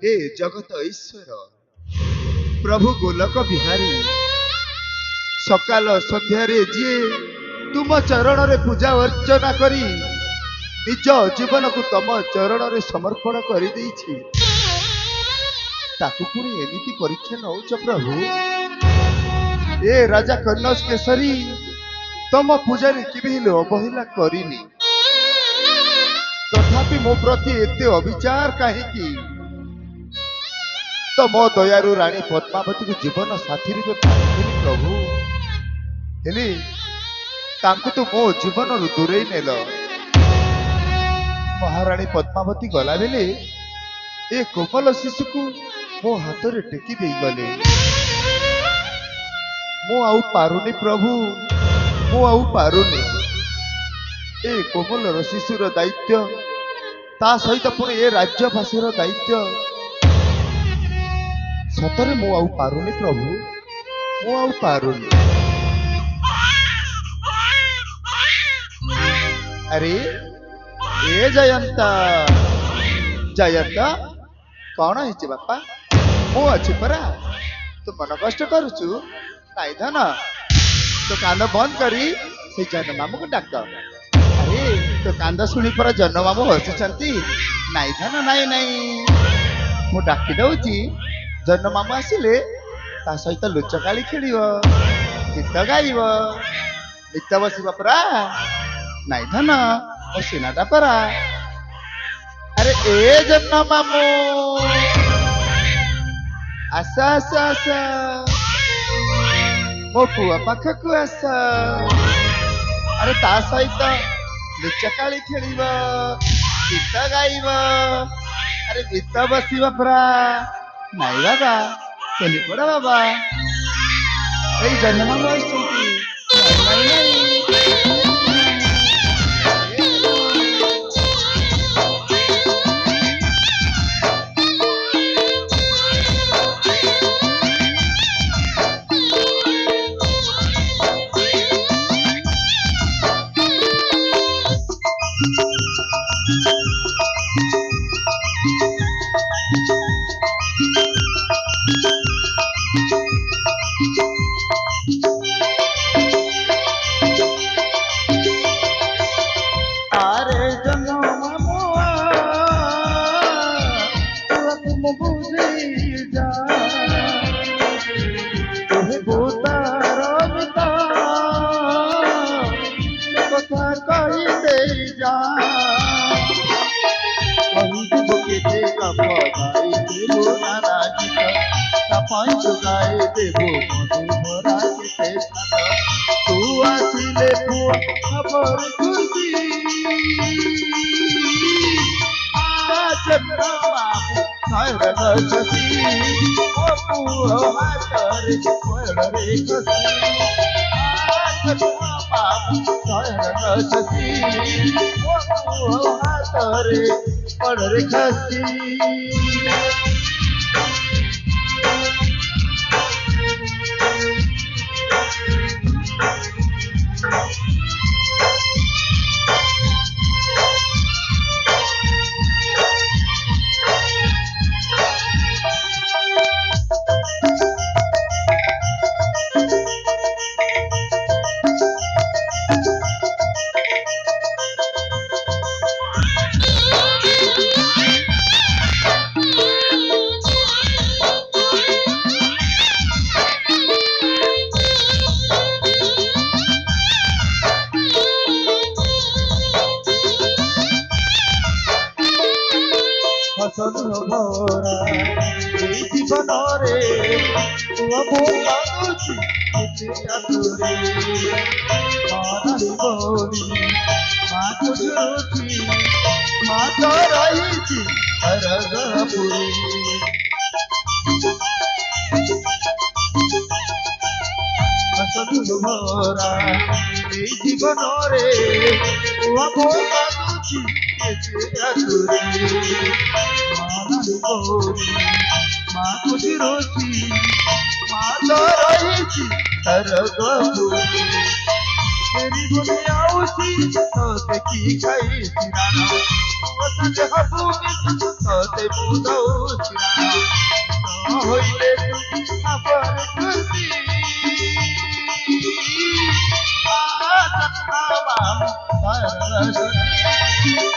हे जगत ईश्वर प्रभु गोलक बिहारी सकाल सन्ध्यारे जी तुम चरण रे पूजा अर्चना करी निज जीवन को तम चरण रे समर्पण कर देछि ताकू पुणी एमिति परीक्षा नौच प्रभु ए राजा कन्नौज केसरी तम पूजा रे किबिले अवहेला करिनी तथापि मो प्रति एते अविचार काहेकि तो मो दयारु रानी पद्मावती को जीवन साथी रूपे पाइथिली प्रभु हेली तांको तो मो जीवन रु दूरेई नेल महारानी पद्मावती गला बेले ए कोमल शिशु को मो हाथ रे टेकी देई गले मो आउ पारुनी प्रभु मो आउ पारुनी ए कोमल शिशुर दायित्व ता सहित पुणी ए राज्यवासीर दायित्व सतरे मो आउ पारुनी प्रभु मो आउ पारुनी अरे ए जयंता जयंता कौन है बापा मु अच्छी परा तू मन कष्ट करुचु नाई धन तो कान बंद करी से जन मामू को डाक अरे तो कांद शुणी पर जन मामू हसुंट नाई धन नाई नाई मु डाकी दौची जन मामू आसिले ता सहित लुचकाली खेल गीत गाइब गीत बसब परा नाई धन ओ सीनाटा परा अरे ए जन मामू आसा आसा आसा मो पुआ पाखक आस अरे ता सहित लुचकाली खेल गीत गाइब अरे गीत बसब परा नाई बाबा चली पड़ा बाबा यही जन्म तू आसिले खबर खुशी आज खसी ओ पुओ हातरे पड़रे खसी आज खसी ओ पुओ हातरे पड़रे खसी जीवन रे माँ खुजुची माँ तो रही अरगपुरी भरा जीवन रे माँ खुश रोची माँ तो रही तेरी दुनिया उसी तो देखी खाई सिराना संगे हबू तोते बुझौछि ना होइले तू अबर खुशी आजनाम पररस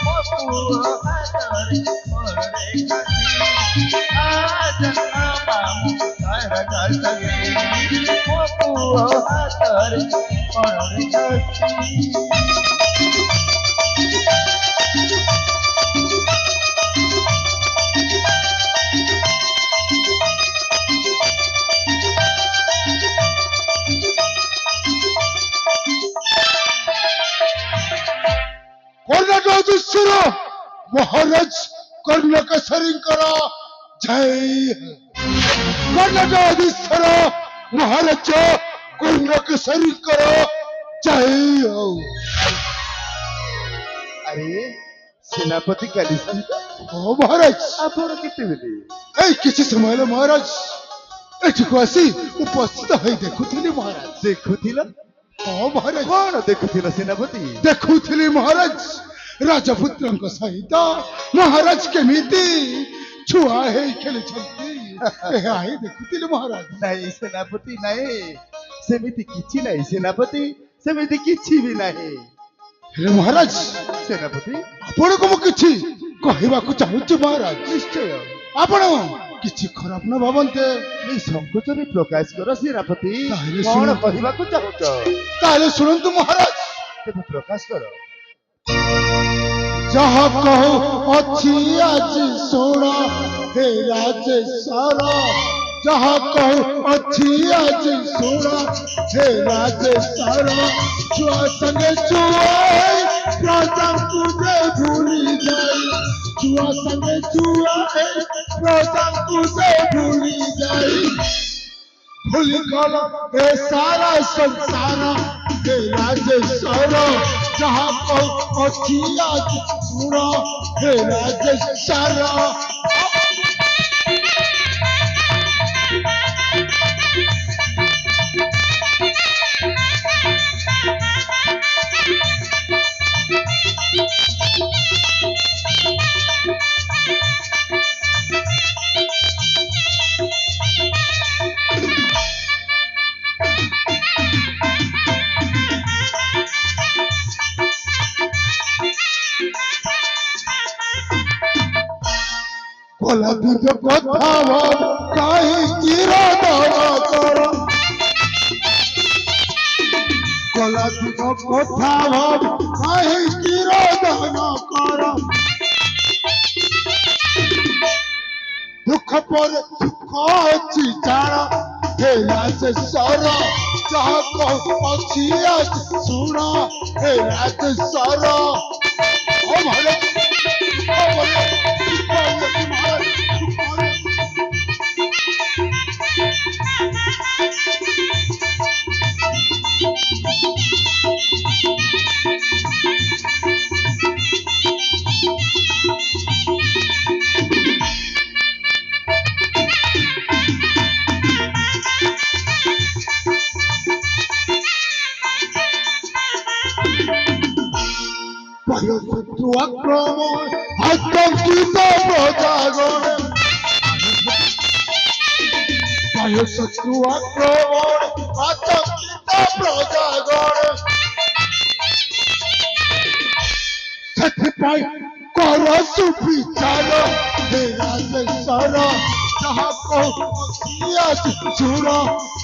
मपुआ हतरे पररे खसी आजनाम पररस मपुआ हतरे पररे खसी महाराज कर्णकेसरींकर जय कर्णकेश्वर महाराज कर्णकेसरींकर जय हो। अरे सेनापति कालीशंकर ओ महाराज आपण केतेबेले ए किसी समय महाराज एठिको आसी उपस्थित होई देखुथिली महाराज देखुथिल ओ महाराज कोन देखुथिल सेनापति देखुथिली महाराज राजपुत्र सहित महाराज केमिति छुआ है खेली देखुथिली महाराज नहीं सेनापति नहीं सेमिति किछि नहीं सेनापति सेमिति किछि भी नहीं हेले महाराज सेनापति आपण को किछि कहबा को चाहूछु महाराज निश्चय आपण किछि खराब न भावन्ते निसंकोच भी प्रकाश कर सेनापति ताहेले कोन सुन कहबा को चाहूछ ताले सुनंतु महाराज तेबे प्रकाश कर जहाँ कहो अच्छी आज सोना हे राजेश्वर जहाँ कहो अच्छी आज सोना हे राजेश्वर छुआ संगे छुआ प्रजा तुझे भूली जाए छुआ संगे छुआ प्रजा तुझे भूली जाए भूल गल हे सारा संसार हे राजेश्वर जहाँ को अच्छी आज सुनो हे राजेश्वर बोला तुझे कथा कहीं चिरा दावा कर बोला तुझे कथा कहीं चिरा दावा कर दुख पर सुख अच्छी जाना हे राजेश्वर जहाँ को अच्छी आज सुना हे राजेश्वर ओ महाराज शत्रु आक्रमण आतंकित प्रजागण शत्रु आक्रमण आतंकित प्रजागण ସେଥିପାଇଁ କର ସୁବିଚାର हे राजेश्वर जहाँ को सियास सुर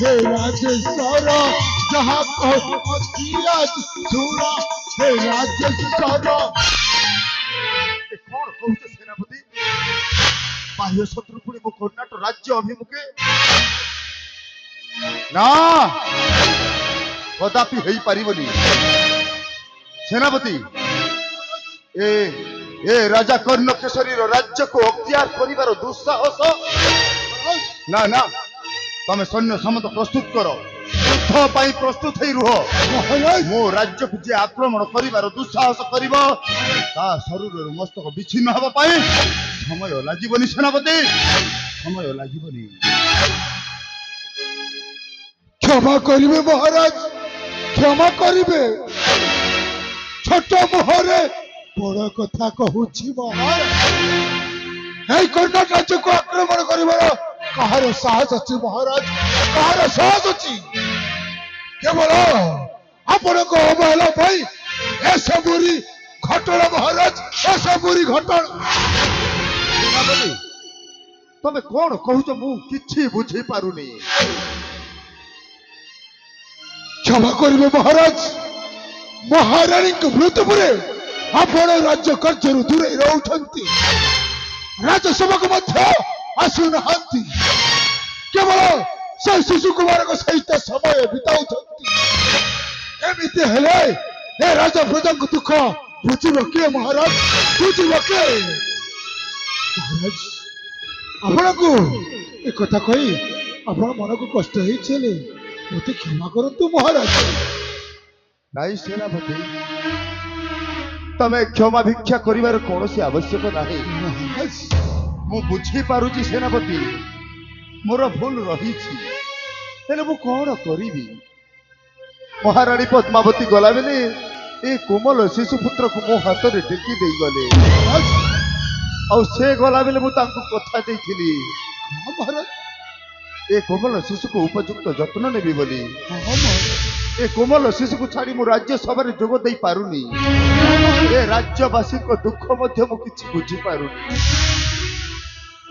हे राजेश्वर जहाँ को सियास सुर हे राजेश्वर कौन कहते सेनापति बाह्य शत्रु पुणी मो कर्णाटक राज्य अभिमुखे ना कदापि हेई पारिबनी सेनापति ए राजा कर्णकेसरी राज्य को अख्तियार करिवार दुस्साहस ना ना तमे सैन्य समत प्रस्तुत करो युद्ध पाई प्रस्तुत ही रुह मो राज्य को जे आक्रमण करिवार दुस्साहस करिवो ता शरीर मस्तक विच्छिन्न हबा पाई समय लागिबनी सेनापति समय लागिबनी क्षमा करिवे महाराज क्षमा करिवे छोट मोहरे ବଡ କଥା କହୁଛି ମହାରାଜ। এই কর্ণাট রাজ্যକୁ আক্রমণ କରିବାର କାହାର ସାହସ ଅଛି ମହାରାଜ? କାହାର ସାହସ ଅଛି? କେବଳ ଆପଣଙ୍କ ଅବହେଳା ପାଇଁ ଏସବୁରି ଘଟଣା ମହାରାଜ, ଏସବୁରି ଘଟଣା। ସେନାପତି ତମେ କଣ କହୁଛ ମୁଁ କିଛି ବୁଝି ପାରୁନି। କ୍ଷମା କରିବେ ମହାରାଜ, ମହାରାଣୀଙ୍କ ମୃତ୍ୟୁ ପରେ ଆପଣ ରାଜ୍ୟ କାର୍ଯ୍ୟରୁ ଦୂରେଇ ରହୁଛନ୍ତି, ରାଜସଭାକୁ ମଧ୍ୟ ଆସୁନାହାନ୍ତି, କେବଳ ସେ ଶିଶୁ କୁମାରଙ୍କ ସହିତ ସମୟ ବିତାଉଛନ୍ତି। ଏମିତି ହେଲେ ଏ ରାଜା ପ୍ରଜାଙ୍କ ଦୁଃଖ ବୁଝିବ କିଏ ମହାରାଜ? ବୁଝିବ କିଏ? ମହାରାଜ ଆପଣଙ୍କୁ ଏ କଥା କହି ଆପଣ ମନକୁ କଷ୍ଟ ହେଇଛି ହେଲେ ମତେ କ୍ଷମା କରନ୍ତୁ ମହାରାଜ। ନାଇଁ ସେନାପତି ତମେ କ୍ଷମା ଭିକ୍ଷା କରିବାର କୌଣସି ଆବଶ୍ୟକ ନାହିଁ। ମହାରାଜ ମୁଁ ବୁଝିପାରୁଛି ସେନାପତି ମୋର ଭୁଲ ରହିଛି, ହେଲେ ମୁଁ କଣ କରିବି? ମହାରାଣୀ ପଦ୍ମାବତୀ ଗଲାବେଳେ ଏ କୋମଲ ଶିଶୁ ପୁତ୍ରକୁ ମୋ ହାତରେ ଟେକି ଦେଇଗଲେ, ମହାରାଜ ଆଉ ସେ ଗଲାବେଳେ ମୁଁ ତାଙ୍କୁ କଥା ଦେଇଥିଲି ହଁ ମହାରାଜ, ଏ କୋମଲ ଶିଶୁକୁ ଉପଯୁକ୍ତ ଯତ୍ନ ନେବି ବୋଲି। ହଁ ମହାରାଜ, ଏ କୋମଲ ଶିଶୁକୁ ଛାଡି ମୁଁ ରାଜ୍ୟ ସଭାରେ ଯୋଗ ଦେଇ ପାରୁନି। ଏ ରାଜ୍ୟବାସୀଙ୍କ ଦୁଃଖ ମଧ୍ୟ ମୁଁ କିଛି ବୁଝିପାରୁନି।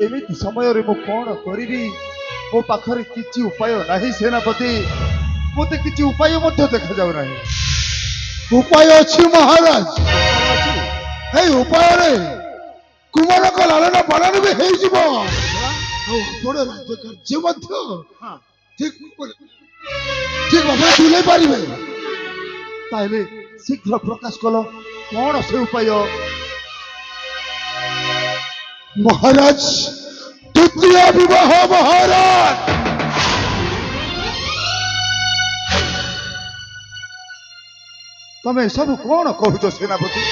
ଏମିତି ସମୟରେ ମୁଁ କଣ କରିବି? ମୋ ପାଖରେ କିଛି ଉପାୟ ନାହିଁ ସେନାପତି, ମୋତେ କିଛି ଉପାୟ ମଧ୍ୟ ଦେଖାଯାଉ ନାହିଁ। ଉପାୟ ଅଛି ମହାରାଜ। ଏଇ ଉପାୟରେ କୁମାରଙ୍କ ଲାଳନ ପାଳନ ବି ହେଇଯିବ, ଆଉ ଆପଣ ରାଜ୍ୟ କାର୍ଯ୍ୟ ମଧ୍ୟ ଠିକ ଭାବରେ ତୁଲେଇ ପାରିବେ। ତାହେଲେ ଶୀଘ୍ର ପ୍ରକାଶ କଲ କଣ ସେ ଉପାୟ? ମହାରାଜ ଦ୍ୱିତୀୟ ବିବାହ ମହାରାଜ। ତମେ ଏସବୁ କଣ କହୁଛ ସେନାପତି?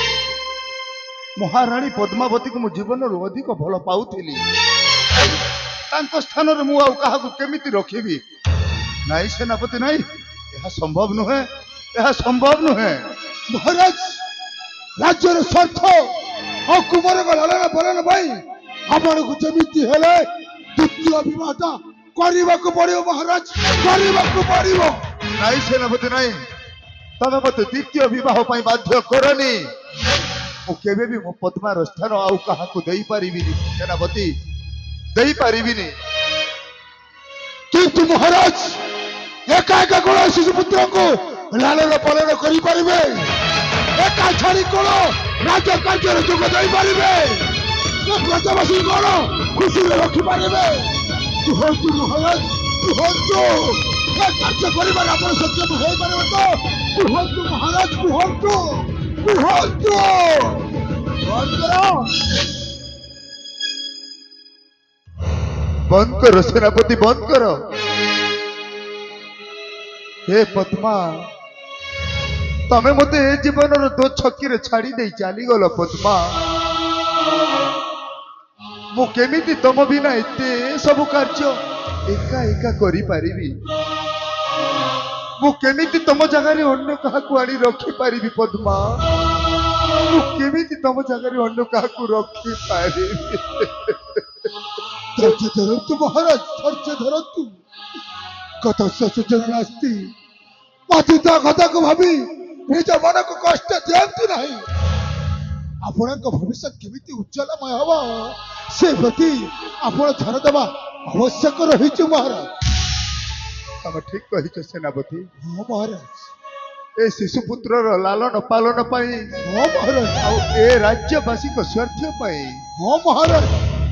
ମହାରାଣୀ ପଦ୍ମାବତୀକୁ ମୁଁ ଜୀବନରୁ ଅଧିକ ଭଲ ପାଉଥିଲି, ତାଙ୍କ ସ୍ଥାନରେ ମୁଁ ଆଉ କାହାକୁ କେମିତି ରଖିବି? ନାଇଁ ସେନାପତି ନାଇଁ, ଏହା ସମ୍ଭବ ନୁହେଁ, ଏହା ସମ୍ଭବ ନୁହେଁ। ମହାରାଜ ରାଜ୍ୟର ସ୍ୱାର୍ଥ ଆଉ କୁମାରଙ୍କ ଲାଳନ ପାଳନ ପାଇଁ ଆପଣଙ୍କୁ ଯେମିତି ହେଲେ ଦ୍ୱିତୀୟ ବିବାହ କରିବାକୁ ପଡିବ ମହାରାଜ, କରିବାକୁ ପଡିବ। ନାଇଁ ସେନାପତି ନାଇଁ, ତମେ ମତେ ଦ୍ୱିତୀୟ ବିବାହ ପାଇଁ ବାଧ୍ୟ କରନି। ମୁଁ କେବେ ବି ମୋ ପଦ୍ମାର ସ୍ଥାନ ଆଉ କାହାକୁ ଦେଇପାରିବିନି ସେନାପତି, ଦେଇପାରିବିନି। କିନ୍ତୁ ମହାରାଜ ଏକା ଏକା କଣ ଶିଶୁ ପୁତ୍ରଙ୍କୁ ଲାଳନ ପାଳନ କରିପାରିବେ? ଏକା ଛାଡି କଣ ରାଜ କାର୍ଯ୍ୟରେ ଯୋଗ ଦେଇପାରିବେ? ପ୍ରଜାବାସୀ କଣ ଖୁସିରେ ରଖିପାରିବେ? କୁହନ୍ତୁ ମହାରାଜ, କୁହନ୍ତୁ ଏ କାର୍ଯ୍ୟ କରିବାରେ ଆପଣ ସକ୍ଷମ ହେଇପାରିବେ ତ? କୁହନ୍ତୁ ମହାରାଜ, କୁହନ୍ତୁ, କୁହନ୍ତୁ। ବନ୍ଦ କର ସେନାପତି, ବନ୍ଦ କର। ହେ ପଦ୍ମା, ତମେ ମତେ ଏ ଜୀବନର ଦୋ ଛକିରେ ଛାଡି ଦେଇ ଚାଲିଗଲ ପଦ୍ମା। ମୁଁ କେମିତି ତମ ବିନା ଏତେ ସବୁ କାର୍ଯ୍ୟ ଏକା ଏକା କରିପାରିବି? ମୁଁ କେମିତି ତମ ଜାଗାରେ ଅନ୍ୟ କାହାକୁ ଆଣି ରଖିପାରିବି ପଦ୍ମା? ମୁଁ କେମିତି ତମ ଜାଗାରେ ଅନ୍ୟ କାହାକୁ ରଖିପାରିବି? ଧୈର୍ଯ୍ୟ ଧରନ୍ତୁ ମହାରାଜ, ଧୈର୍ଯ୍ୟ ଧରନ୍ତୁ। କତସ୍ୟ ସୂଚନା ନାସ୍ତି, ପତିତ କଥାକୁ ଭାବି ନିଜ ମନକୁ କଷ୍ଟ ଦିଅନ୍ତୁ ନାହିଁ। ଆପଣଙ୍କ ଭବିଷ୍ୟତ କେମିତି ଉଜ୍ଜଳମୟ ହବ ସେ ପ୍ରତି ଆପଣ ଧ୍ୟାନ ଦେବା ଆବଶ୍ୟକ ରହିଛି ମହାରାଜ। ତମେ ଠିକ କହିଛ ସେନାପତି। ହଁ ମହାରାଜ, ଏ ଶିଶୁ ପୁତ୍ରର ଲାଳନ ପାଳନ ପାଇଁ, ହଁ ମହାରାଜ, ଆଉ ଏ ରାଜ୍ୟବାସୀଙ୍କ ସ୍ୱାର୍ଥ ପାଇଁ ହଁ ମହାରାଜ,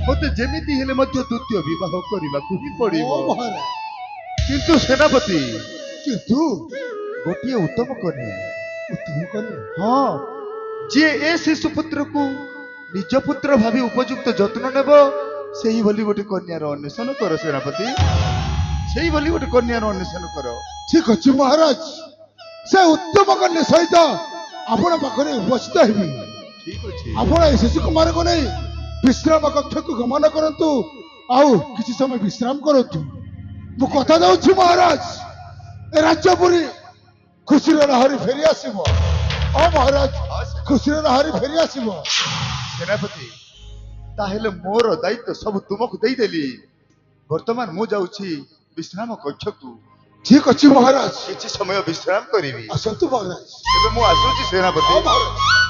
ମତେ ଯେମିତି ହେଲେ ମଧ୍ୟ ଦ୍ୱିତୀୟ ବିବାହ କରିବାକୁ ହିଁ ପଡିବ। ହଁ ମହାରାଜ। କିନ୍ତୁ ସେନାପତି କିନ୍ତୁ ଗୋଟିଏ ଉତ୍ତମ କନ୍ୟା, ଉତ୍ତମ କଲେ ହଁ, ଯିଏ ଏ ଶିଶୁ ପୁତ୍ରକୁ ନିଜ ପୁତ୍ର ଭାବି ଉପଯୁକ୍ତ ଯତ୍ନ ନେବ, ସେଇଭଳି ଗୋଟେ କନ୍ୟାର ଅନ୍ୱେଷଣ କର ସେନାପତି, ସେଇଭଳି ଗୋଟେ କନ୍ୟାର ଅନ୍ୱେଷଣ କର। ଠିକ ଅଛି ମହାରାଜ, ସେ ଉତ୍ତମ କନ୍ୟା ସହିତ ଆପଣ ପାଖରେ ଉପସ୍ଥିତ ହେବି। ଠିକ ଅଛି। ଆପଣ ଏ ଶିଶୁ କୁମାରଙ୍କୁ ନେଇ ବିଶ୍ରାମ କକ୍ଷକୁ ଗମନ କରନ୍ତୁ, ଆଉ କିଛି ସମୟ ବିଶ୍ରାମ କରନ୍ତୁ। ମୁଁ କଥା ଦଉଛି ମହାରାଜ, ଏ ରାଜ୍ୟ ପୁରୀ ଖୁସିର ଲହରୀ ଫେରି ଆସିବ। ହଁ ମହାରାଜ, ଖୁସିରେ ନହରି ଫେରି ଆସିବ। ସେନାପତି ତାହେଲେ ମୋର ଦାୟିତ୍ୱ ସବୁ ତୁମକୁ ଦେଇଦେଲି। ବର୍ତ୍ତମାନ ମୁଁ ଯାଉଛି ବିଶ୍ରାମ କକ୍ଷକୁ। ଠିକ ଅଛି ମହାରାଜ, କିଛି ସମୟ ବିଶ୍ରାମ କରିବି। ଆସନ୍ତୁ ମହାରାଜ। ଏବେ ମୁଁ ଆସୁଛି ସେନାପତି। ହଁ, ମହାରାଜ।